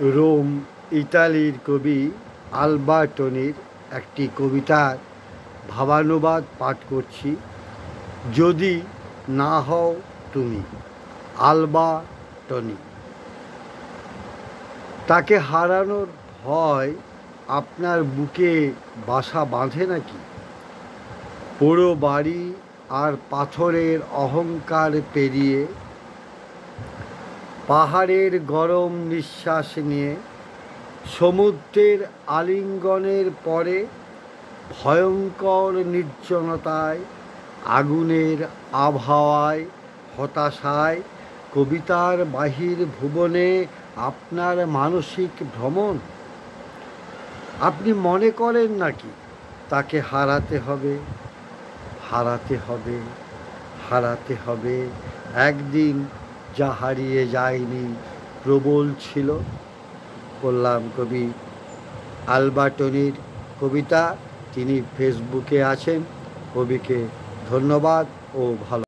Rome ইতালির কবি আলবার্টোনির একটি কবিতার ভাবানুবাদ পাঠ করছি। যদি না হও তুমি। আলবার্টোনি। তাকে হারানোর ভয় আপনার বুকে বাসা বাঁধে নাকি? পুরো বাড়ি আর পাথরের অহংকার পেরিয়ে, পাহাড়ের গরম নিঃশ্বাস নিয়ে, সমুদ্রের আলিঙ্গনের পরে, ভয়ঙ্কর নির্জনতায়, আগুনের আবহাওয়ায়, হতাশায়, কবিতার বাহির ভুবনে আপনার মানসিক ভ্রমণ। আপনি মনে করেন নাকি তাকে হারাতে হবে, হারাতে হবে, হারাতে হবে একদিন যা হারিয়ে যায়নি, প্রবল ছিল? বললাম কবি আলবার্টোনির কবিতা। তিনি ফেসবুকে আছেন। কবিকে ধন্যবাদ ও ভালো।